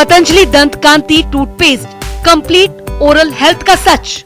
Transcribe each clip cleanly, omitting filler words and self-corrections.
पतंजलि दंत कांति toothpaste, complete oral health का सच।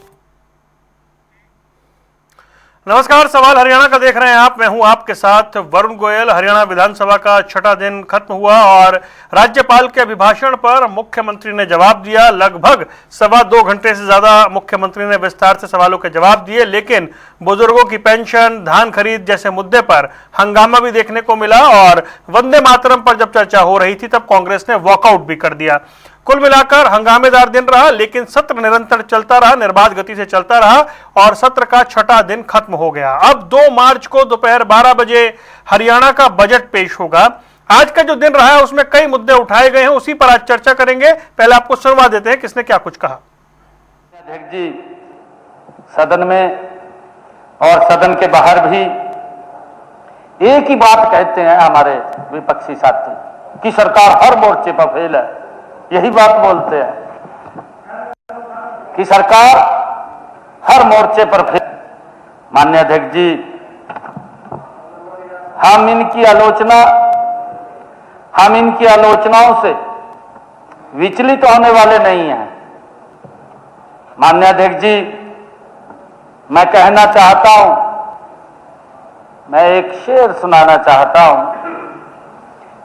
नमस्कार, सवाल हरियाणा का देख रहे हैं आप। मैं हूं आपके साथ वरुण गोयल। हरियाणा विधानसभा का छठा दिन खत्म हुआ और राज्यपाल के अभिभाषण पर मुख्यमंत्री ने जवाब दिया। लगभग 2.25 घंटे से ज्यादा मुख्यमंत्री ने विस्तार से सवालों के जवाब दिए, लेकिन बुजुर्गों की पेंशन, धान खरीद जैसे मुद्दे पर हंगामा भी देखने को मिला और वंदे मातरम पर जब चर्चा हो रही थी तब कांग्रेस ने वॉकआउट भी कर दिया। कुल मिलाकर हंगामेदार दिन रहा, लेकिन सत्र निरंतर चलता रहा, निर्बाध गति से चलता रहा और सत्र का छठा दिन खत्म हो गया। अब 2 मार्च को दोपहर 12 बजे हरियाणा का बजट पेश होगा। आज का जो दिन रहा है उसमें कई मुद्दे उठाए गए हैं, उसी पर आज चर्चा करेंगे। पहले आपको सुनवा देते हैं किसने क्या कुछ कहा। अध्यक्ष जी सदन में और सदन के बाहर भी एक ही बात कहते हैं हमारे विपक्षी साथी कि सरकार हर मोर्चे पर फेल है। यही बात बोलते हैं कि सरकार हर मोर्चे पर फेल। माननीय अध्यक्ष जी, हम इनकी आलोचनाओं से विचलित होने वाले नहीं हैं। माननीय अध्यक्ष जी, मैं कहना चाहता हूं, मैं एक शेर सुनाना चाहता हूं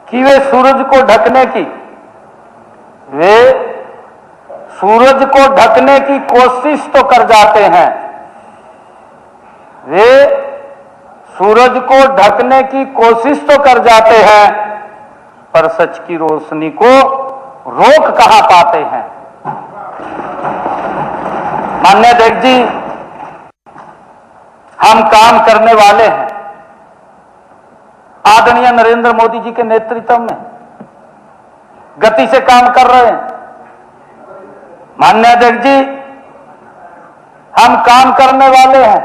कि वे सूरज को ढकने की कोशिश तो कर जाते हैं, वे सूरज को ढकने की कोशिश तो कर जाते हैं, पर सच की रोशनी को रोक कहां पाते हैं। माननीय अध्यक्ष जी, हम काम करने वाले हैं। आदरणीय नरेंद्र मोदी जी के नेतृत्व में गति से काम कर रहे हैं। माननीय अध्यक्ष जी, हम काम करने वाले हैं,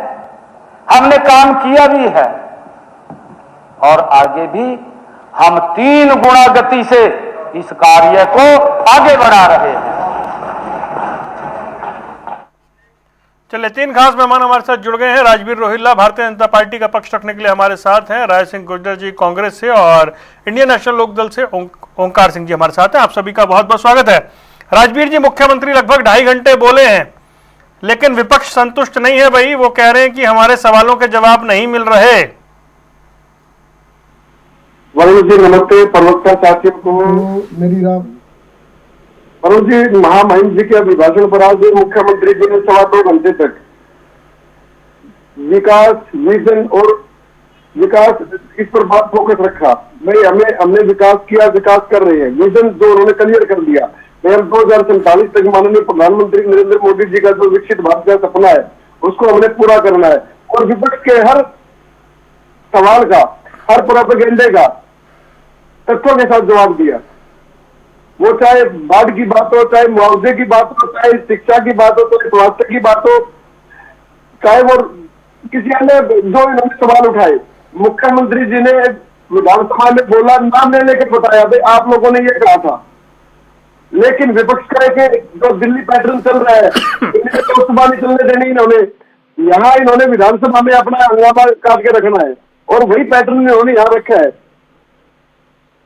हमने काम किया भी है और आगे भी हम 3 गुना गति से इस कार्य को आगे बढ़ा रहे हैं। चलिए, 3 खास मेहमान हमारे साथ जुड़ गए हैं। राजवीर रोहिल्ला भारतीय जनता पार्टी का पक्ष रखने के लिए हमारे साथ हैं, राय सिंह गुर्जर जी कांग्रेस से और इंडियन नेशनल लोकदल से ओंकार सिंह जी हमारे साथ हैं। आप सभी का बहुत बहुत स्वागत है। राजवीर जी, मुख्यमंत्री लगभग 2.5 घंटे बोले हैं, लेकिन विपक्ष संतुष्ट नहीं है। भाई, वो कह रहे हैं कि हमारे सवालों के जवाब नहीं मिल रहे। वरुण जी नमस्ते। प्रवक्ता साथियों को मेरी राम। वरुण जी, महामहिम जी के अभिभाषण पर आज मुख्यमंत्री जी ने 2.25 घंटे तक विकास, विजन और विकास, इस पर बात फोकस रखा। भाई, हमने विकास किया, विकास कर रहे हैं। विजन जो उन्होंने क्लियर कर दिया, हम 2047 तक माननीय प्रधानमंत्री नरेंद्र मोदी जी का जो विकसित भारत का सपना है उसको हमने पूरा करना है। और विपक्ष के हर सवाल का, हर प्रोपेगेंडे का तथ्यों के साथ जवाब दिया। वो चाहे बाढ़ की बात हो, चाहे मुआवजे की बात हो, चाहे शिक्षा की बात हो, चाहे स्वास्थ्य की बात हो, चाहे वो किसी अन्य जो इन्होंने सवाल उठाए, मुख्यमंत्री जी ने विधानसभा में बोला, नाम ले लेकर बताया भाई आप लोगों ने ये कहा था। लेकिन विपक्ष का एक जो दिल्ली पैटर्न चल रहा है, लोकसभा नहीं चलने देनी इन्होंने, यहाँ इन्होंने विधानसभा में अपना हंगामा काट के रखना है और वही पैटर्न इन्होंने यहाँ रखा है।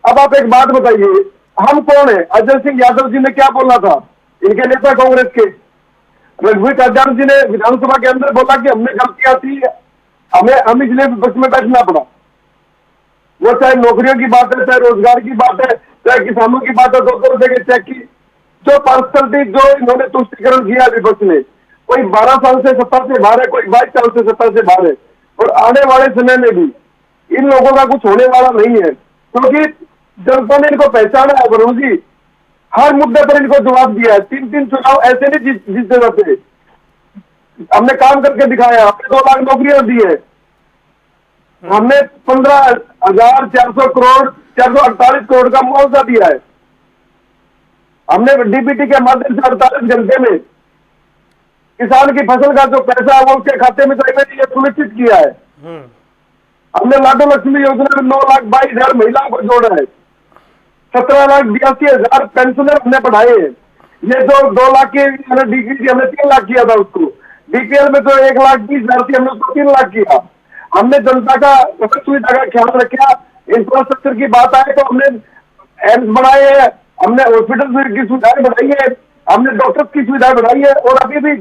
अब आप एक बात बताइए, हम कौन है? अजय सिंह यादव जी ने क्या बोला था, इनके नेता कांग्रेस के रघुवीर कल्याण जी ने विधानसभा के अंदर बोला कि हमने गलतियां थी, हम इसलिए विपक्ष में बैठना पड़ा। वो चाहे नौकरियों की बात है, चाहे रोजगार की बात है, चाहे किसानों की बात है, 200 रुपए के चेक की जो पर्सनलिटी जो इन्होंने तुष्टिकरण किया विपक्ष ने, कोई 12 साल से सत्ता से बाहर है, कोई 22 साल से सत्ता से बाहर है और आने वाले समय में भी इन लोगों का कुछ होने वाला नहीं है, क्योंकि जनता ने इनको पहचाना है। वरुण जी, हर मुद्दे पर इनको जवाब दिया है। 3 चुनाव ऐसे नहीं जीतते जाते। हमने काम करके दिखाया, हमने 2 लाख नौकरियां दी है, हमने 15,400 करोड़ 448 करोड़ का मुआवजा दिया है, हमने डीबीटी के माध्यम से 48 घंटे में किसान की फसल का जो पैसा है वो उसके खाते में ये सुनिश्चित किया है। हमने लाडो लक्ष्मी योजना में 9,22,000 महिलाओं को जोड़ा है, 17,82,000 पेंशनर हमने बढ़ाए हैं। ये जो 2 लाख की डीपीटी हमने 3 लाख किया था, उसको डीपीएल में जो 1,20,000 थी हमने उसको 3 लाख किया। हमने जनता का सुविधा का ख्याल रखा। इंफ्रास्ट्रक्चर की बात आए तो हमने एम्स बनाए हैं, हमने हॉस्पिटल की सुविधाएं बढ़ाई है, हमने डॉक्टर्स की सुविधाएं बढ़ाई है, और अभी भी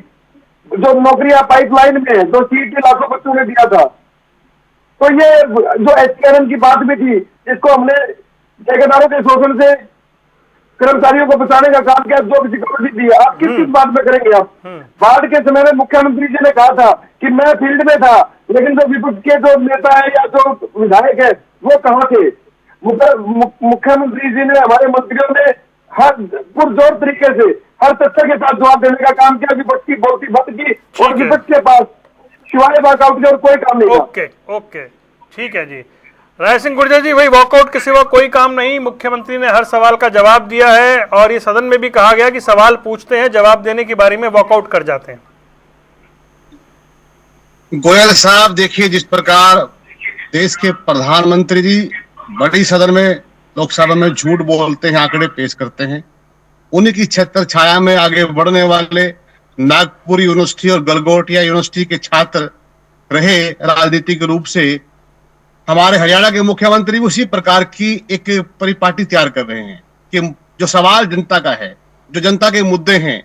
जो नौकरियां पाइपलाइन में है, जो सीट लाखों बच्चों ने दिया था, तो ये जो एसकेएम की बात भी थी, इसको हमने ठेकेदारों के शोषण से कर्मचारियों को बचाने का काम किया, जो सिक्योरिटी दी है। आप किस बात में करेंगे? आप बाढ़ के समय में मुख्यमंत्री जी ने कहा था कि मैं फील्ड में था, लेकिन जो विपक्ष के जो नेता है या जो विधायक है वो कहाँ थे? मुख्यमंत्री जी ने, हमारे मंत्रियों ने हर पुरजोर तरीके से हर तथ्य के साथ जवाब देने का काम किया। विपक्ष की बहुत ही बद की, और विपक्ष के पास सिवाय वॉकआउट के और कोई काम नहीं। ओके, ठीक है जी। राय सिंह गुर्जर जी, वही वॉकआउट के सिवा कोई काम नहीं, मुख्यमंत्री ने हर सवाल का जवाब दिया है, और ये सदन में भी कहा गया कि सवाल पूछते हैं, जवाब देने की बारी में वॉकआउट कर जाते हैं। गोयल साहब, देखिए, जिस प्रकार देश के प्रधानमंत्री जी बड़ी सदन में, लोकसभा में झूठ बोलते हैं, आंकड़े पेश करते हैं, उन्हीं की छत्र छाया में आगे बढ़ने वाले नागपुर यूनिवर्सिटी और गलगोटिया यूनिवर्सिटी के छात्र रहे राजनीतिक रूप से, हमारे हरियाणा के मुख्यमंत्री उसी प्रकार की एक परिपाटी तैयार कर रहे हैं कि जो सवाल जनता का है, जो जनता के मुद्दे हैं,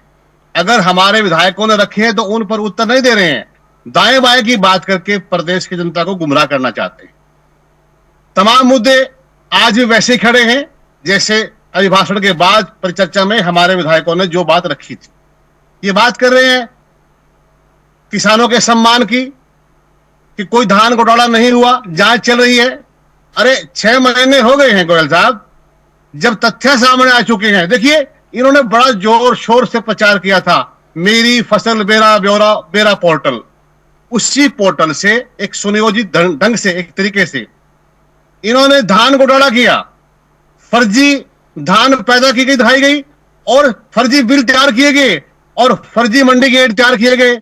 अगर हमारे विधायकों ने रखे हैं तो उन पर उत्तर नहीं दे रहे हैं, दाएं बाएं की बात करके प्रदेश की जनता को गुमराह करना चाहते हैं। तमाम मुद्दे आज भी वैसे ही खड़े हैं जैसे अभिभाषण के बाद परिचर्चा में हमारे विधायकों ने जो बात रखी थी। ये बात कर रहे हैं किसानों के सम्मान की, कि कोई धान घोटाला नहीं हुआ, जांच चल रही है। अरे 6 महीने हो गए हैं गोयल साहब, जब तथ्य सामने आ चुके हैं। देखिए, इन्होंने बड़ा जोर शोर से प्रचार किया था, मेरी फसल बेरा ब्यौरा बेरा पोर्टल। उसी पोर्टल से एक सुनियोजित ढंग से, एक तरीके से इन्होंने धान घोटाला किया, फर्जी धान पैदा की गई, दिखाई गई, और फर्जी बिल तैयार किए गए, और फर्जी मंडी गेट तैयार किए गए।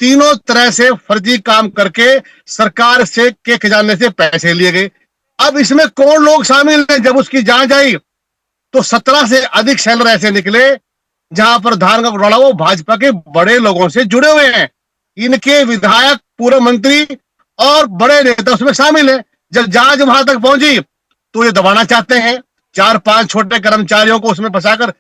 तीनों तरह से फर्जी काम करके सरकार से के खजाने से पैसे लिए गए। अब इसमें कौन लोग शामिल हैं? जब उसकी जांच आई तो 17 से अधिक सेलर ऐसे निकले जहां पर धान का घोटाला वो भाजपा के बड़े लोगों से जुड़े हुए हैं। इनके विधायक, पूर्व मंत्री और बड़े नेता उसमें शामिल है। जब जांच वहां तक पहुंची तो ये दबाना चाहते हैं 4-5 छोटे कर्मचारियों को उसमें फंसाकर,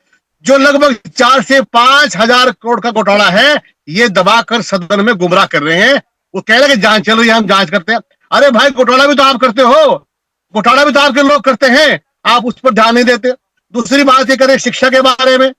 जो लगभग 4 से 5 हजार करोड़ का घोटाला है, ये दबाकर सदन में गुमराह कर रहे हैं। वो कह रहे हैं कि जांच चल रही है, हम जांच करते हैं। अरे भाई, घोटाला भी तो आप करते हो, घोटाला भी तो आपके लोग करते हैं, आप उस पर ध्यान नहीं देते। दूसरी बात ये करें शिक्षा के बारे में।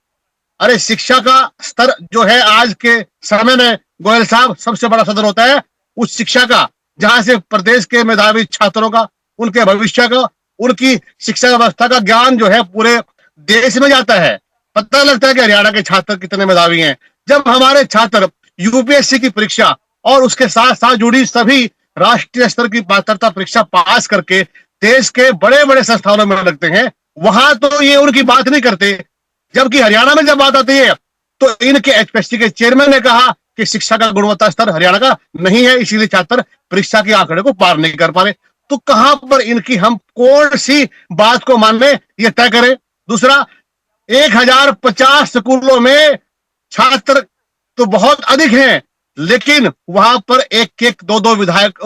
अरे शिक्षा का स्तर जो है आज के समय में गोयल साहब, सबसे बड़ा सदन होता है उस शिक्षा का, जहां से प्रदेश के मेधावी छात्रों का, उनके भविष्य का, उनकी शिक्षा व्यवस्था का ज्ञान जो है पूरे देश में जाता है। पता लगता है कि हरियाणा के छात्र कितने मेधावी हैं। जब हमारे छात्र यूपीएससी की परीक्षा और उसके साथ साथ जुड़ी सभी राष्ट्रीय स्तर की पात्रता परीक्षा पास करके देश के बड़े बड़े संस्थानों में लगते हैं, वहां तो ये उनकी बात नहीं करते। जबकि हरियाणा में जब बात आती है तो इनके एचपीएससी के चेयरमैन ने कहा कि शिक्षा का गुणवत्ता स्तर हरियाणा का नहीं है, इसीलिए छात्र परीक्षा के आंकड़े को पार नहीं कर पा रहे। तो कहां पर इनकी हम कौन सी बात को मानने, ये तय करें। दूसरा, 1050 स्कूलों में छात्र तो बहुत अधिक हैं, लेकिन वहां पर एक-एक, दो-दो विधायक,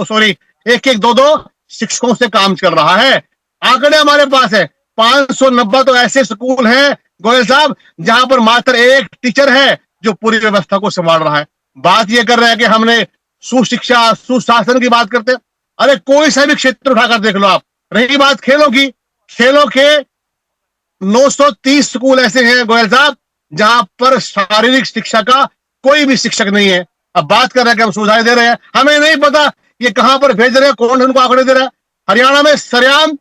एक-एक, दो-दो शिक्षकों से काम चल रहा है। आंकड़े हमारे पास है, 590 तो ऐसे स्कूल हैं गोयल साहब जहां पर मात्र एक टीचर है जो पूरी व्यवस्था को संभाल रहा है। बात यह कर रहे हैं कि हमने सुशिक्षा, सुशासन की बात करते हैं। अरे कोई सा भी क्षेत्र उठाकर देख लो आप। रही बात खेलों की, खेलों के 930 स्कूल ऐसे हैं गोयल साहब जहां पर शारीरिक शिक्षा का कोई भी शिक्षक नहीं है। अब बात कर रहे हैं कि हम सुविधाएं दे रहे हैं, हमें नहीं पता ये कहां पर भेज रहे हैं, कौन उनको आंकड़े दे रहा है। हरियाणा में सरेआम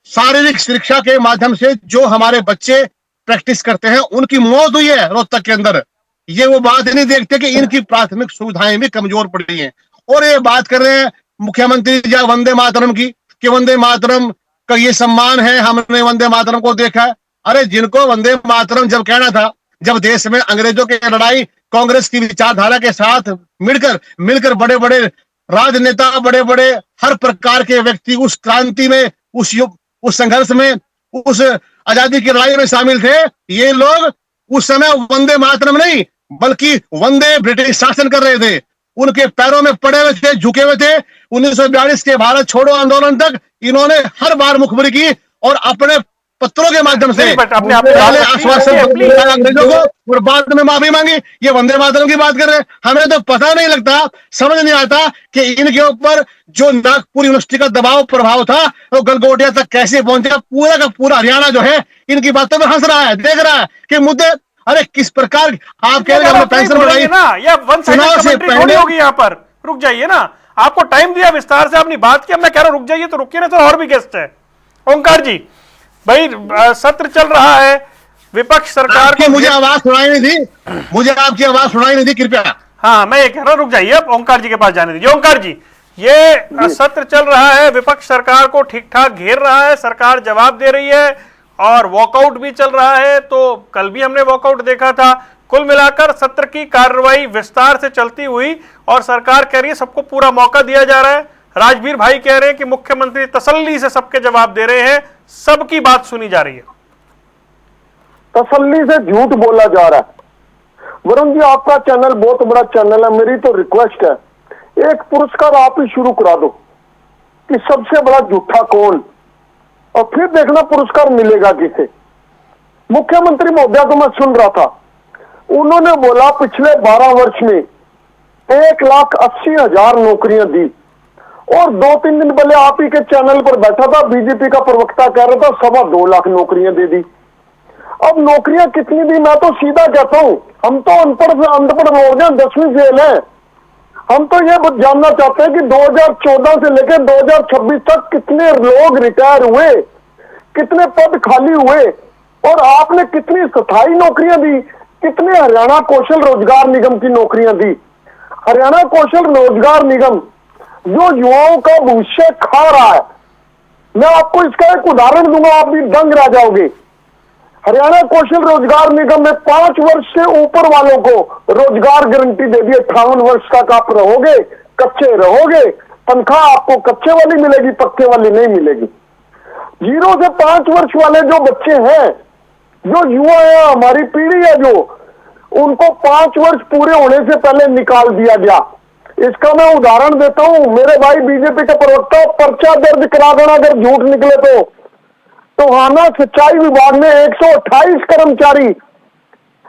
शारीरिक शिक्षा के माध्यम से जो हमारे बच्चे प्रैक्टिस करते हैं उनकी मौत हुई है रोहतक के अंदर। ये वो बात नहीं देखते कि इनकी प्राथमिक सुविधाएं भी कमजोर पड़ी हैं। और ये बात कर रहे हैं मुख्यमंत्री जी वंदे मातरम की, कि वंदे मातरम का ये सम्मान है, हमने वंदे मातरम को देखा है। अरे जिनको वंदे मातरम जब कहना था, जब देश में अंग्रेजों की लड़ाई कांग्रेस की विचारधारा के साथ मिलकर बड़े बड़े राजनेता, बड़े बड़े हर प्रकार के व्यक्ति उस क्रांति में, उस संघर्ष में, उस आजादी की लड़ाई में शामिल थे, ये लोग उस समय वंदे मातरम नहीं बल्कि वंदे ब्रिटिश शासन कर रहे थे। उनके पैरों में पड़े हुए थे, झुके हुए थे। 1942 के भारत छोड़ो आंदोलन तक इन्होंने हर बार मुखबिरी की और अपने पत्रों के माध्यम से नहीं, बट आपने पहले बात की, आश्वासन okay, पत्र दिया अंग्रेजों को और बाद में माफी मांगी। ये वंदे मातरम की बात कर रहे हैं। हमें तो पता नहीं लगता, समझ नहीं आता कि इनके ऊपर जो नागपुर यूनिवर्सिटी का दबाव प्रभाव था वो गलगोटिया तक कैसे पहुंचा। पूरा का पूरा हरियाणा जो है इनकी बातों में हंस रहा है, देख रहा है कि मुद्दे, अरे किस प्रकार आप कह रहे हैं हमने पेंशन बढ़ाई ना, या वन साइडेड चुनाव से कमेंट्री थोड़ी पहले। होगी यहाँ पर। रुक जाइए ना, आपको टाइम दिया विस्तार से, आपने बात की, अब मैं कह रहा हूं रुक जाइए तो रुकिए ना, तो और भी गेस्ट है। ओंकार जी भाई, सत्र चल रहा है, विपक्ष सरकार की मुझे आवाज सुनाई नहीं दी, मुझे आपकी आवाज सुनाई नहीं दी, कृपया। हाँ, मैं ये कह रहा हूं रुक जाइए, अब ओंकार जी के पास जाने दीजिए। ओंकार जी, ये सत्र चल रहा है, विपक्ष सरकार को ठीक ठाक घेर रहा है, सरकार जवाब दे रही है और वॉकआउट भी चल रहा है। तो कल भी हमने वॉकआउट देखा था। कुल मिलाकर सत्र की कार्रवाई विस्तार से चलती हुई और सरकार कह रही है सबको पूरा मौका दिया जा रहा है। राजवीर भाई कह रहे हैं कि मुख्यमंत्री तसल्ली से सबके जवाब दे रहे हैं, सबकी बात सुनी जा रही है। तसल्ली से झूठ बोला जा रहा है। वरुण जी, आपका चैनल बहुत बड़ा चैनल है, मेरी तो रिक्वेस्ट है, एक पुरस्कार आप ही शुरू करा दो कि सबसे बड़ा झूठा कौन, और फिर देखना पुरस्कार मिलेगा किसे। मुख्यमंत्री महोदया को मैं सुन रहा था, उन्होंने बोला पिछले 12 वर्ष में 1,80,000 नौकरियां दी, और 2-3 दिन पहले आप ही के चैनल पर बैठा था, बीजेपी का प्रवक्ता कह रहा था 2.25 लाख नौकरियां दे दी। अब नौकरियां कितनी दी, मैं तो सीधा कहता हूं, हम तो अनपढ़ लोग हैं, 10वीं फेल हैं। हम तो ये जानना चाहते हैं कि 2014 से लेकर 2026 तक कितने लोग रिटायर हुए, कितने पद खाली हुए, और आपने कितनी स्थायी नौकरियां दी, कितने हरियाणा कौशल रोजगार निगम की नौकरियां दी। हरियाणा कौशल रोजगार निगम जो युवाओं का भविष्य खा रहा है, मैं आपको इसका एक उदाहरण दूंगा, आप भी दंग रह जाओगे। हरियाणा कौशल रोजगार निगम में 5 वर्ष से ऊपर वालों को रोजगार गारंटी दे दी। 58 वर्ष तक आप रहोगे, कच्चे रहोगे, तनख्वाह आपको कच्चे वाली मिलेगी, पक्के वाली नहीं मिलेगी। 0 से 5 वर्ष वाले जो बच्चे हैं, जो युवा है, हमारी पीढ़ी है, जो उनको 5 वर्ष पूरे होने से पहले निकाल दिया गया। इसका मैं उदाहरण देता हूं, मेरे भाई बीजेपी के प्रवक्ता, पर्चा दर्ज करा देना अगर झूठ निकले तो। टोहाना सिंचाई विभाग में 128 कर्मचारी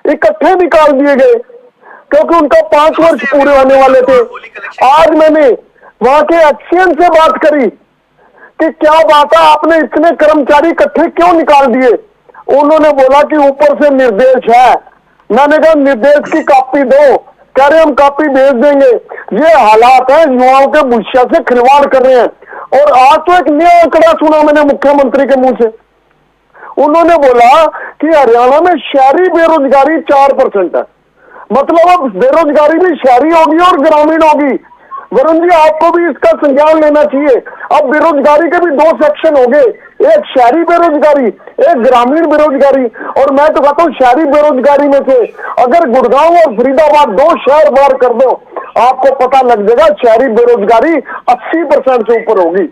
इकट्ठे निकाल दिए गए क्योंकि उनका 5 वर्ष पूरे होने वाले थे। आज मैंने वहां के एक्सीएन से बात करी कि क्या बात है, आपने इतने कर्मचारी इकट्ठे क्यों निकाल दिए। उन्होंने बोला कि ऊपर से निर्देश है। मैंने कहा निर्देश की कॉपी दो, कह रहे हम कॉपी भेज देंगे। ये हालात है, युवाओं के भविष्य से खिलवाड़ कर रहे हैं। और आज तो एक नया आंकड़ा सुना मैंने मुख्यमंत्री के मुंह से, उन्होंने बोला कि हरियाणा में शहरी बेरोजगारी 4% है। मतलब अब बेरोजगारी भी शहरी होगी और ग्रामीण होगी। वरुण जी, आपको भी इसका संज्ञान लेना चाहिए। अब बेरोजगारी के भी 2 सेक्शन हो गए, एक शहरी बेरोजगारी, एक ग्रामीण बेरोजगारी। और मैं तो कहता हूँ शहरी बेरोजगारी में से अगर गुड़गांव और फरीदाबाद 2 शहर बाहर कर दो, आपको पता लग जाएगा शहरी बेरोजगारी 80% से ऊपर होगी।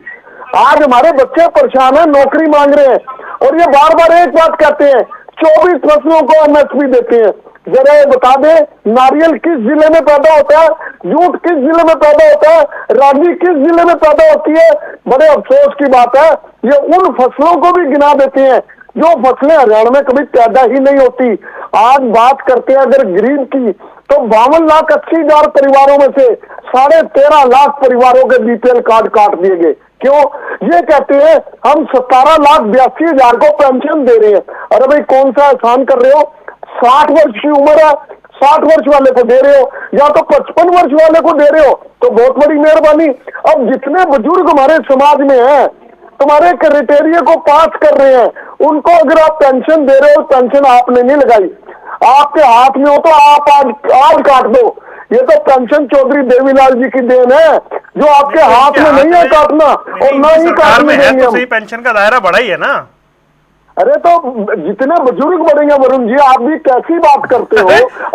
आज हमारे बच्चे परेशान है, नौकरी मांग रहे हैं, और ये बार बार एक बात कहते हैं 24 फसलों को एमएसपी देते हैं। जरा ये बता दे, नारियल किस जिले में पैदा होता है, जूट किस जिले में पैदा होता है, रागी किस जिले में पैदा होती है। बड़े अफसोस की बात है, ये उन फसलों को भी गिना देते हैं जो फसलें हरियाणा में कभी पैदा ही नहीं होती। आज बात करते हैं अगर गरीब की, तो 52,80,000 परिवारों में से 13.5 लाख परिवारों के बीपीएल कार्ड काट दिए गए। क्यों? ये कहते हैं हम 17,82,000 को पेंशन दे रहे हैं। अरे भाई, कौन सा एहसान कर रहे हो? 60 वर्ष की उम्र है, 60 वर्ष वाले को दे रहे हो, या तो 55 वर्ष वाले को दे रहे हो, तो बहुत बड़ी मेहरबानी। अब जितने बुजुर्ग हमारे समाज में हैं, तुम्हारे क्राइटेरिया को पास कर रहे हैं, उनको अगर आप पेंशन दे रहे हो, पेंशन आपने नहीं लगाई, आपके हाथ में हो तो आप आज काट दो। ये तो पेंशन चौधरी देवीलाल जी की देन है, जो आपके हाथ में नहीं है काटना, और ना ही काटने देंगे हम। पेंशन का दायरा बढ़ा ही है ना। अरे तो जितने बुजुर्ग बढ़ेंगे वरुण जी, आप भी कैसी बात करते हो।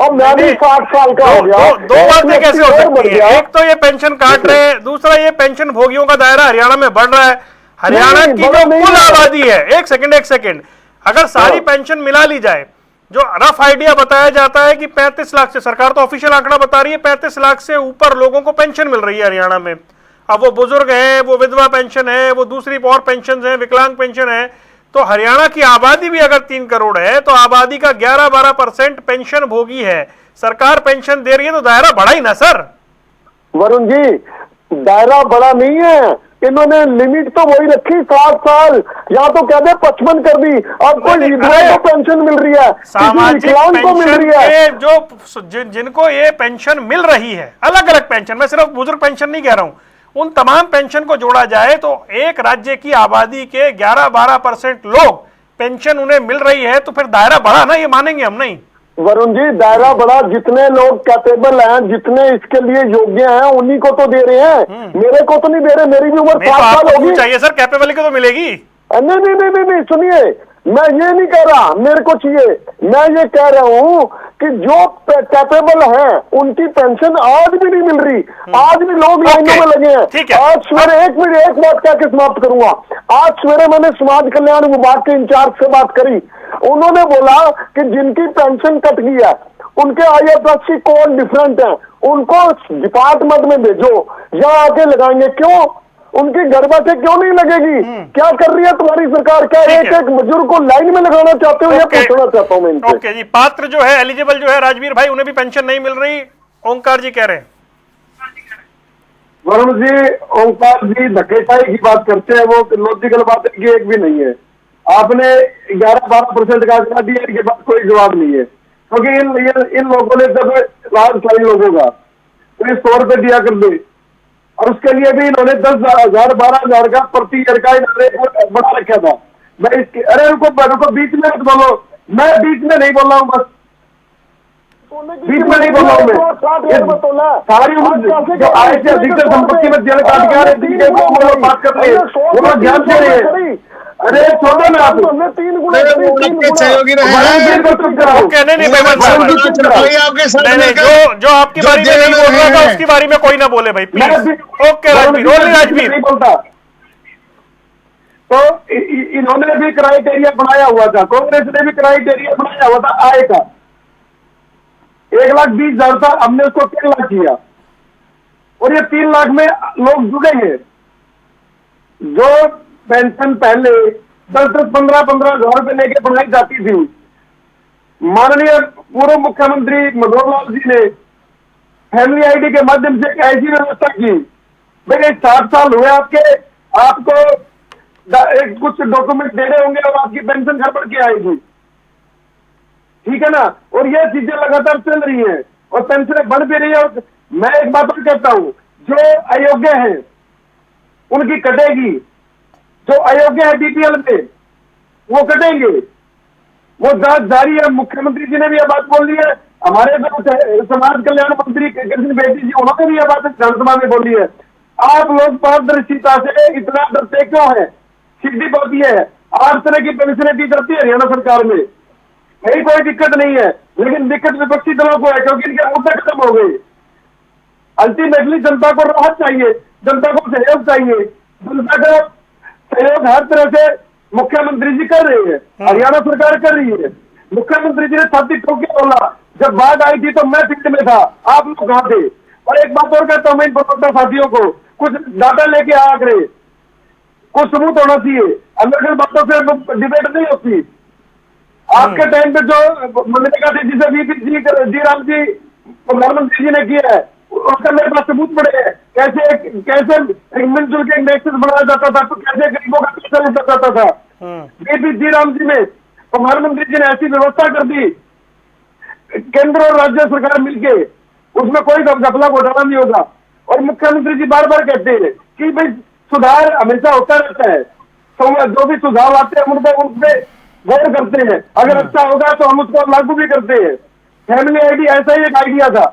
अब मैं भी 60 साल का हो गया। दो बातें कैसे हो सकती है? एक तो ये पेंशन काट रहे हैं, दूसरा ये पेंशन भोगियों का दायरा हरियाणा में बढ़ रहा है। हरियाणा की जो कुल आबादी है, एक सेकंड, अगर सारी पेंशन मिला ली जाए, जो रफ आइडिया बताया जाता है कि 35 लाख से, सरकार तो ऑफिशियल आंकड़ा बता रही है 35 लाख से ऊपर लोगों को पेंशन मिल रही है हरियाणा में। अब वो बुजुर्ग हैं, वो विधवा पेंशन है, वो दूसरी और पेंशन है, विकलांग पेंशन है, तो हरियाणा की आबादी भी अगर 3 करोड़ है तो आबादी का 11-12% पेंशन भोगी है, सरकार पेंशन दे रही है, तो दायरा बड़ा ही ना सर। वरुण जी, दायरा बड़ा नहीं है, इन्होंने लिमिट तो वही रखी 60 साल, या तो कहते 55 कर दी। अब कोई विधवाओं को पेंशन मिल रही है, सामाजिक विकलांग को मिल रही है। पेंशन जो जिनको ये पेंशन मिल रही है, अलग अलग पेंशन, मैं सिर्फ बुजुर्ग पेंशन नहीं कह रहा हूं, उन तमाम पेंशन को जोड़ा जाए तो एक राज्य की आबादी के 11-12% लोग पेंशन उन्हें मिल रही है, तो फिर दायरा बड़ा ना, ये मानेंगे हम नहीं। वरुण जी, दायरा बड़ा, जितने लोग कैपेबल हैं, जितने इसके लिए योग्य हैं, उन्हीं को तो दे रहे हैं, मेरे को तो नहीं दे रहे। मेरी भी उम्र 60 साल होगी। चाहिए सर, कैपेबल को तो मिलेगी। नहीं नहीं नहीं नहीं, नहीं सुनिए, मैं ये नहीं कह रहा मेरे को चाहिए, मैं ये कह रहा हूँ कि जो कैपेबल है उनकी पेंशन आज भी नहीं मिल रही, आज भी लोग लाइनों में लगे हैं। आज सवेरे एक बात कह के समाप्त करूंगा। आज सवेरे मैंने समाज कल्याण विभाग के इंचार्ज से बात करी, उन्होंने बोला कि जिनकी पेंशन कट गई है उनके IFSC कोड डिफरेंट है, उनको डिपार्टमेंट में भेजो, यहाँ आके लगाएंगे। क्यों? उनकी घर बैठे क्यों नहीं लगेगी? क्या कर रही है तुम्हारी सरकार? क्या एक एक बुजुर्ग को लाइन में लगाना चाहते हो? ये पूछना चाहता हूं मैं इनसे। ओके जी, पात्र जो है, एलिजिबल जो है राजवीर भाई, उन्हें भी पेंशन नहीं मिल रही, ओंकार जी कह रहे हैं। वरुण जी, ओंकार जी धक्केशाही की बात करते हैं, वो लॉजिकल बात की एक भी नहीं है। आपने 11-12% का आंकड़ा दिया, इनके पास कोई जवाब नहीं है, क्योंकि इन लोगों ने जब राज सारी लोगों का तो 100 रुपए दिया कर दे, और उसके लिए भी इन्होंने 10,000-12,000 का प्रति ईयर का इन्होंने बढ़ा रखा था। मैं इसके अरे उनको बीच में मत बोलो, मैं बीच में नहीं बोल रहा हूँ, बस बीच में नहीं बोल रहा हूँ मैं। सारी उम्र जो आय से अधिकतर संपत्ति में जेल काट के आ रहे थे, वो बात कर रहे हैं, वो लोग ध्यान दे रहे हैं। अरे छोड़ो ना, आप सहयोगी रहे जो आपकी बारी में नहीं बोल रहा था उसकी बारी में कोई ना बोले भाई, please. Okay Rajveer, only Rajveer नहीं बोलता। तो इन्होंने भी क्राइटेरिया बनाया हुआ था, कांग्रेस ने भी क्राइटेरिया बनाया हुआ था आय का, 1,20,000 था, हमने उसको 3 लाख किया, और ये 3 लाख में लोग जुड़े हैं। जो पेंशन पहले 10-10, 15-15 हजार रुपए लेके बनाई जाती थी, माननीय पूर्व मुख्यमंत्री मनोहर लाल जी ने फैमिली आईडी के माध्यम से ऐसी व्यवस्था की, भाई 60 साल हुए आपको कुछ डॉक्यूमेंट देने होंगे और आपकी पेंशन घर पर के आएगी, ठीक है ना। और ये चीजें लगातार चल रही हैं और पेंशनें बढ़ भी रही है। और मैं एक बात और कहता हूं, जो अयोग्य है उनकी कटेगी, जो अयोग्य है BPL में वो कटेंगे, वो जांच जारी है। मुख्यमंत्री जी ने भी यह बात बोल दी है, हमारे समाज कल्याण मंत्री कृष्ण बेदी जी, उन्होंने भी यह बात विधानसभा में बोली है। आप लोग पारदर्शिता से इतना डरते क्यों है? सीधी बात यह है, 8 तरह की पेंशनें दी जाती है हरियाणा सरकार में, यही कोई दिक्कत नहीं है, लेकिन दिक्कत विपक्षी दलों को है, क्योंकि इनके मुद्दे खत्म हो गए। अल्टीमेटली जनता को राहत चाहिए, जनता को सहयोग चाहिए, जनता का सहयोग हर तरह से मुख्यमंत्री जी कर रहे हैं, हरियाणा सरकार कर रही है। मुख्यमंत्री जी ने छाती ठोक के बोला, जब बाढ़ आई थी तो मैं फील्ड में था, आप लोग कहां थे? और एक बात और कहता हूं मैं इन प्रवक्ता साथियों को, कुछ डाटा लेके आया करे, कुछ सबूत होना चाहिए, अंदर बातों से डिबेट नहीं होती। आपके टाइम पे जो मनरेगा थी, जिसे जी राम जी प्रधानमंत्री जी ने किया है, उसका मेरे पास सबूत पड़े हैं, कैसे मिलजुल के नेक्सस बनाया जाता था, तो कैसे गरीबों का पैसा लूटा जाता था। जी राम जी ने, प्रधानमंत्री जी ने ऐसी व्यवस्था कर दी, केंद्र और राज्य सरकार मिलके, उसमें कोई घपला घोटाला नहीं होगा। और मुख्यमंत्री जी बार बार कहते हैं कि भाई सुधार हमेशा होता रहता है, तो जो भी सुधार आते हैं उनपे गौर करते हैं, अगर अच्छा होगा तो हम उसको लागू भी करते हैं। फैमिली आईडी ऐसा ही एक आइडिया था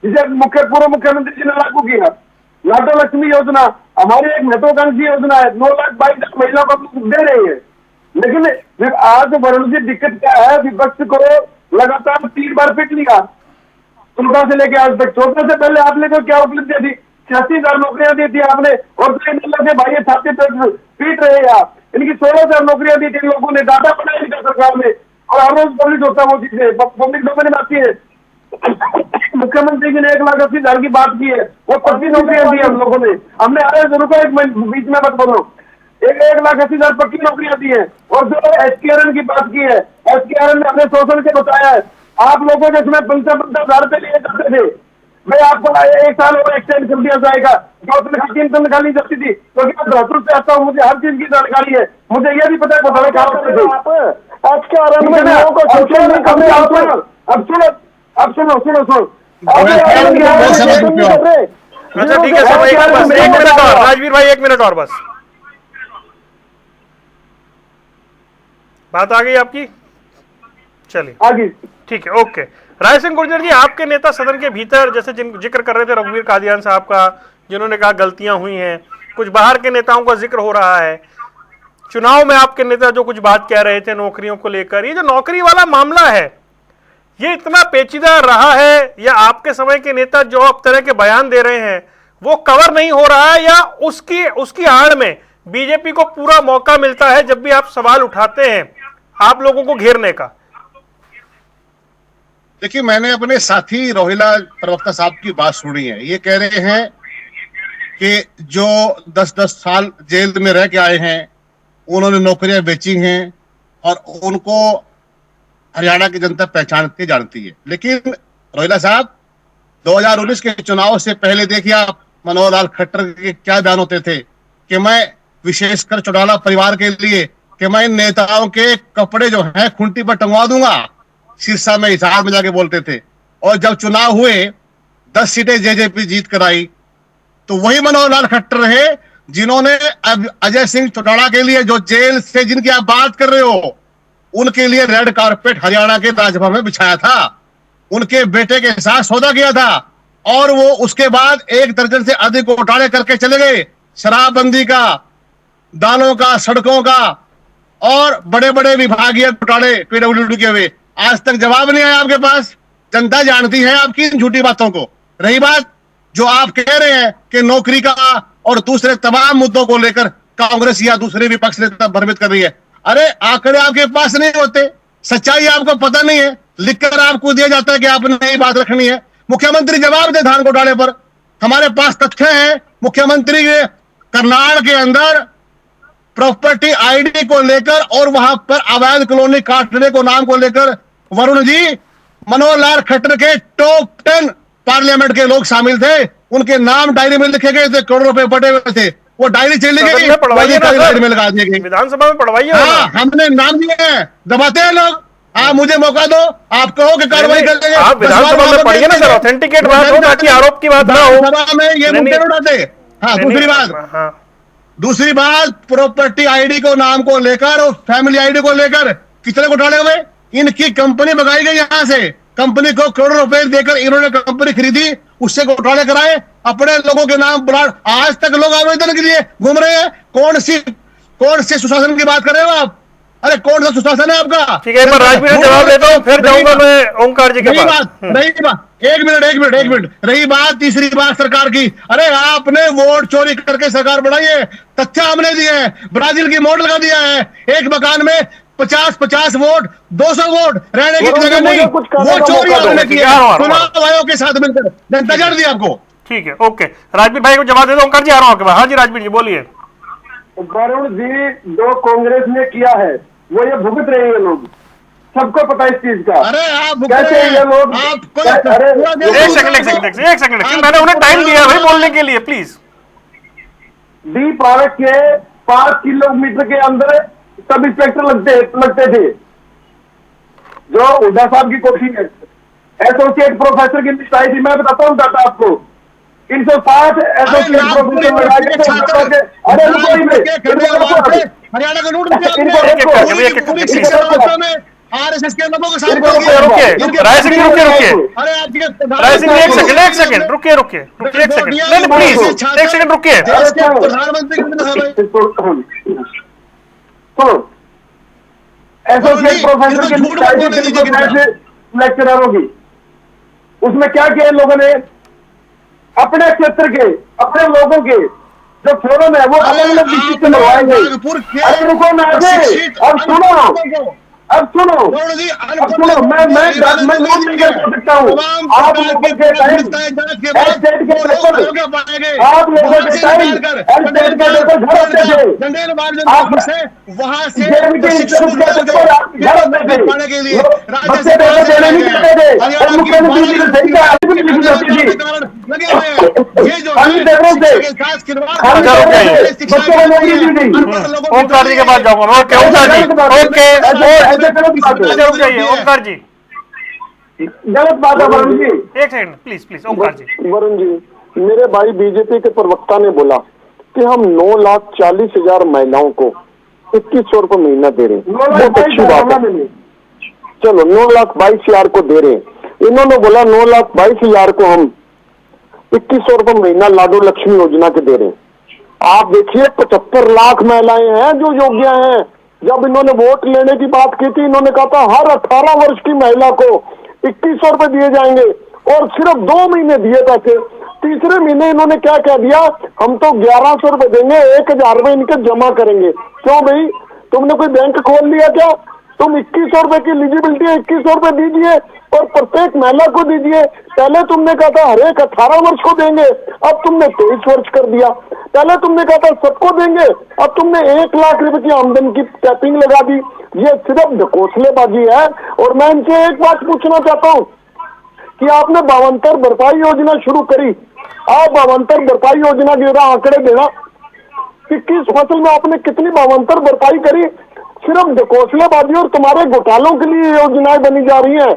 जिसे पूर्व मुख्यमंत्री जी ने लागू किया। लाडो लक्ष्मी योजना हमारी एक महत्वाकांक्षी योजना है, 9,22,000 महिलाओं को दे रहे हैं। लेकिन आज वरुण जी दिक्कत क्या है, विपक्ष को लगातार 3 बार पिट लिया, 14 से लेकर आज तक। 14 से पहले आपने को क्या उपलब्धियां दी? 86,000 नौकरियां दी थी आपने, और तो भाई छाती पीट रहे हैं आप। इनकी 16,000 नौकरियां दी थी लोगों ने, डाटा बनाया इनका सरकार ने, और हर रोज पब्लिश होता है वो चीजें, पब्लिक डोमेन में आती है। मुख्यमंत्री जी ने 1,80,000 की बात की है, वो 25 नौकरियां दी हम लोगों ने। हमने अरे रुको एक मिनट, बीच में मत बोलो, 1,80,000 पक्की नौकरियां दी है। और जो SKRN की बात की है, SKRN ने अपने शोषण के बताया है, आप लोगों के इसमें 50,000 रुपए लिए जाते थे, मैं आपको 1 साल और एक्सटेंड कर दिया जाएगा। 2 तनख्वाह 3 तनख्वाह ली जाती थी, क्योंकि मैं धरतपुर से आता हूँ, मुझे हर चीज की जानकारी है। मुझे यह भी पता है घोटाले कहाँ होते थे। अब सुनो अच्छा ठीक है सर, एक मिनट और राजवीर भाई, 1 मिनट और बस। बात आ गई आपकी, चलिए आगे ठीक है, ओके। राय सिंह गुर्जर जी, आपके नेता सदन के भीतर जैसे जिक्र कर रहे थे रघुवीर कादियान साहब का, जिन्होंने कहा गलतियां हुई हैं, कुछ बाहर के नेताओं का जिक्र हो रहा है। चुनाव में आपके नेता जो कुछ बात कह रहे थे नौकरियों को लेकर, ये जो नौकरी वाला मामला है, ये इतना पेचीदा रहा है, या आपके समय के नेता जो अब तरह के बयान दे रहे हैं वो कवर नहीं हो रहा है, या उसकी आड़ में बीजेपी को पूरा मौका मिलता है जब भी आप सवाल उठाते हैं आप लोगों को घेरने का? देखिए, मैंने अपने साथी रोहिला प्रवक्ता साहब की बात सुनी है। ये कह रहे हैं कि जो 10-10 साल जेल में रह के आए हैं, उन्होंने नौकरियां बेची हैं और उनको हरियाणा की जनता पहचानती जानती है। लेकिन रोहिला साहब, 2019 के चुनाव से पहले देखिए आप मनोहर लाल खट्टर के क्या बयान होते थे कि मैं विशेषकर चौटाला परिवार के लिए कि मैं इन नेताओं के कपड़े जो हैं खूंटी पर टंगवा दूंगा, सिरसा में हिसार में जाके बोलते थे। और जब चुनाव हुए 10 सीटें जेजेपी जीत कर आई, तो वही मनोहर लाल खट्टर रहे जिन्होंने अब अजय सिंह चौटाला के लिए, जो जेल से जिनकी आप बात कर रहे हो, उनके लिए रेड कारपेट हरियाणा के राजभवन में बिछाया था, उनके बेटे के साथ सौदा किया था, और वो उसके बाद 1 दर्जन से अधिक घोटाले करके चले गए, शराबबंदी का, दालों का, सड़कों का, और बड़े बड़े विभागीय घोटाले PWD के हुए। आज तक जवाब नहीं आया आपके पास। जनता जानती है आपकी इन झूठी बातों को। रही बात जो आप कह रहे हैं कि नौकरी का और दूसरे तमाम मुद्दों को लेकर कांग्रेस या दूसरे विपक्ष ने भ्रमित कर रही है, अरे आंकड़े आपके पास नहीं होते, सच्चाई आपको पता नहीं है, लिखकर आपको दिया जाता है कि आपने यही बात रखनी है। मुख्यमंत्री जवाब दे धान घोटाले पर, हमारे पास तथ्य है। मुख्यमंत्री के करनाल के अंदर प्रॉपर्टी आईडी को लेकर और वहां पर अवैध कॉलोनी काटने को नाम को लेकर वरुण जी, मनोहर लाल खट्टर के टॉप 10 पार्लियामेंट के लोग शामिल थे, उनके नाम डायरी में लिखे गए थे, करोड़ों रुपए बटे हुए थे, वो डायरी चली गई, डायरी में लगा दी गई। विधानसभा में पढ़वाइए। हाँ, हमने नाम दिए हैं, दबाते हैं लोग। आप मुझे मौका दो, आप कहो कि कार्रवाई कर देंगे। आप विधानसभा में पढ़िए ना सर, ऑथेंटिकेट बात हो ताकि आरोप की बात ना हो। सभा में ये मुद्दे उठाते। हाँ, दूसरी बात, प्रॉपर्टी आईडी को नाम को लेकर और फैमिली आईडी को लेकर कितने घोटाले हुए। इनकी कंपनी मंगाई गई, यहां से कंपनी को करोड़ों रुपए देकर इन्होंने कंपनी खरीदी, उससे घोटाले कराए, अपने लोगों के नाम बुला। आज तक लोग आवेदन के लिए घूम रहे हैं। कौन से सुशासन की बात कर रहे हो आप? अरे कौन सा सुशासन है आपका? ठीक है, राजवीर जवाब देता हूं, फिर जाऊंगा मैं ओंकार जी के पास। नहीं बात, एक मिनट। रही बात तीसरी बात सरकार की, अरे आपने वोट चोरी करके सरकार बढ़ाई है, तथ्य हमने दिए हैं। ब्राजील की मॉडल का दिया है, एक मकान में 50 वोट, 200 वोट रहने की जगह नहीं, वो चोरी आपने की है चुनाव आयोग के साथ मिलकर, जनता जान दी आपको। ठीक है, ओके। राजवीर भाई को जवाब दे दो, ओंकार जी आ रहा हूं आपके पास। हाँ जी राजवीर जी बोलिए। वरुण जी, जो कांग्रेस ने किया है वो ये भुगत रहे हैं लोग, सबको पता है इस चीज का। अरे आप कैसे ये लोग, एक सेकंड, मैंने उन्हें टाइम दिया भाई बोलने के लिए, प्लीज। डी पार्क के 5 किलोमीटर के अंदर सब इंस्पेक्टर लगते थे। जो हुड्डा साहब की कोठी है, एसोसिएट प्रोफेसर की लिस्ट आई थी, मैं बताता हूँ डाटा आपको। 305 एसोसिएट प्रोफेसर। हरियाणा का लूट RSS के लोगों के साथ। रुकिए राय सिंह, एक सेकंड रुकिए प्लीज, एक सेकंड रुकिए। प्रधानमंत्री एसोसिएट प्रोफेसर के लेक्चररों की, उसमें क्या किया इन लोगों ने? अपने क्षेत्र के, अपने लोगों के जो फोरम है वो अलग अलग डिस्ट्रिक्ट में लगवाए गए। अरे रुको ना, अब सुनो, अब सुनो, वरुण जी, अब सुनो, मैं नोट नहीं कर सकता हूँ। आप लोगों के टाइम एस्टेट के पेपर, आप लोगों के टाइम एस्टेट के पेपर घर होते थे, आप वहां से जेबीटी इंश्योरेंस के पेपर आपके घर होते थे, बच्चे पेपर देने नहीं देते थे, और मुख्यमंत्री जी ने सही कहा, भी लिखी जाती थी खाली पेपरों से, खाली पेपरों से बच्चों को नौकरी दी थी। ओमकार जी के पास जाऊंगा। ओके ओमकार जी, ओके ऐसे गलत बात है, रुक जाइए ओमकार जी, गलत बात है वरुण जी। एक सेकंड प्लीज प्लीज ओमकार जी। वरुण जी, मेरे भाई बीजेपी के प्रवक्ता ने बोला कि हम 9,40,000 महिलाओं को 2100 रुपये महीना दे रहे हैं। बहुत अच्छी बात है, चलो 9,22,000 को दे रहे हैं। इन्होंने बोला 9,22,000 को हम 2100 रुपये महीना लाडो लक्ष्मी योजना के दे रहे हैं। आप देखिए 75 लाख महिलाएं हैं जो योग्य हैं। जब इन्होंने वोट लेने की बात की थी, इन्होंने कहा था हर 18 वर्ष की महिला को 2100 रुपए दिए जाएंगे, और सिर्फ 2 महीने दिए पैसे। तीसरे महीने इन्होंने क्या कह दिया, हम तो 1100 रुपए देंगे, 1000 रुपए इनके जमा करेंगे। क्यों भाई, तुमने कोई बैंक खोल लिया क्या? तुम 2100 रुपए की एलिजिबिलिटी है, 2100 रुपए दीजिए और प्रत्येक महिला को दीजिए। पहले तुमने कहा था हर एक 18 वर्ष को देंगे, अब तुमने 23 वर्ष कर दिया। पहले तुमने कहा था सबको देंगे, अब तुमने 1 लाख रुपए की आमदनी की टैपिंग लगा दी। ये सिर्फ ढकोसलेबाजी है। और मैं इनसे एक बात पूछना चाहता हूँ कि आपने भावांतर भरपाई योजना शुरू करी, आप भावांतर भरपाई योजना के आंकड़े देना कि किस फसल में आपने कितनी भावांतर भरपाई करी। सिर्फ ढकोसलेबाजी और तुम्हारे घोटालों के लिए योजनाएं बनी जा रही हैं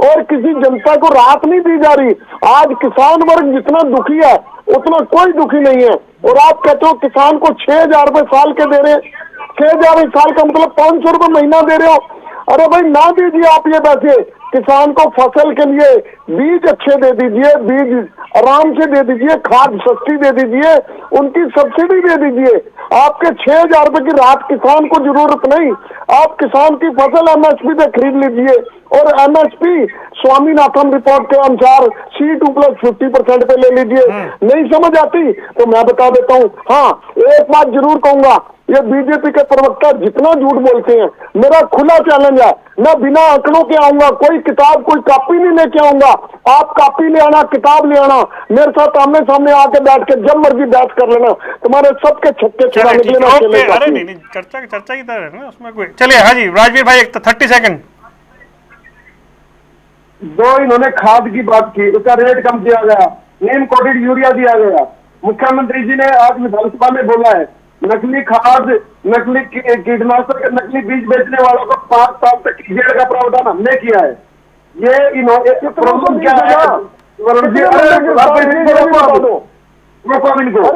और किसी जनता को राहत नहीं दी जा रही। आज किसान वर्ग जितना दुखी है उतना कोई दुखी नहीं है। और आप कहते हो किसान को 6,000 रुपए साल के दे रहे हैं, 6,000 साल का मतलब 500 रुपए महीना दे रहे हो। अरे भाई ना दीजिए आप ये पैसे, किसान को फसल के लिए बीज अच्छे दे दीजिए, बीज आराम से दे दीजिए, खाद सस्ती दे दीजिए, उनकी सब्सिडी दे दीजिए। आपके 6,000 रुपए की राहत किसान को जरूरत नहीं। आप किसान की फसल एमएसपी पे खरीद लीजिए, और एमएसपी स्वामीनाथन रिपोर्ट के अनुसार C2+50% पे ले लीजिए। नहीं समझ आती तो मैं बता देता हूँ। हाँ, एक बात जरूर कहूंगा, ये बीजेपी के प्रवक्ता जितना झूठ बोलते हैं, मेरा खुला चैलेंज है, मैं बिना आंकड़ों के आऊंगा, कोई किताब कोई कॉपी नहीं लेके आऊंगा। आप कॉपी ले आना, किताब ले आना, मेरे साथ आमने सामने आके बैठ के जब मर्जी बात कर लेना, तुम्हारे सबके छक्के छुड़ा निकलेना। अरे नहीं, चर्चा की तरह है ना, उसमें कोई। चलिए हाँ जी राजवीर भाई, एक 30 सेकंड। जो इन्होंने खाद की बात की, उसका रेट कम किया गया, नीम कोटेड यूरिया दिया गया। मुख्यमंत्री जी ने आज विधानसभा में बोला है नकली खाद, नकली कीटनाशक, नकली बीज बेचने वालों को 5 साल तक की जेल का प्रावधान हमने किया है। ये इन्होंने प्रॉब्लम क्या है? अरे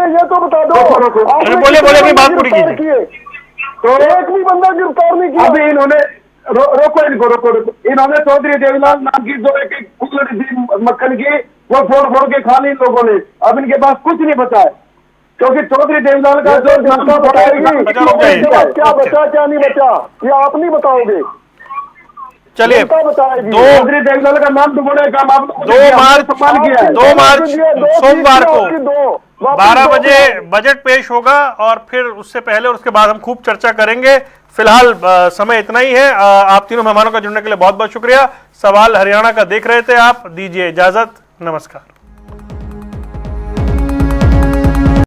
ये तो बता दो, बोले बात पूरी कीजिए। तो एक भी बंदा गिरफ्तार नहीं किया। अभी इन्होंने रोको इन्होंने चौधरी देवीलाल नाम की जो एक कुल्लड़ी थी मक्खन की, वो फोड़ के खा ली इन लोगों ने। अब इनके पास कुछ नहीं बचा है, क्योंकि चौधरी देवीलाल का जो जनता बताएगी क्या बचा क्या नहीं बचा, ये आप नहीं बताओगे। चलिए चौधरी देवीलाल का नाम डुबोने का काम 2 मार्च सोमवार को 12 बजे बजट पेश होगा, और फिर उससे पहले और उसके बाद हम खूब चर्चा करेंगे। फिलहाल समय इतना ही है। आप तीनों मेहमानों का जुड़ने के लिए बहुत बहुत शुक्रिया। सवाल हरियाणा का देख रहे थे आप, दीजिए इजाजत, नमस्कार।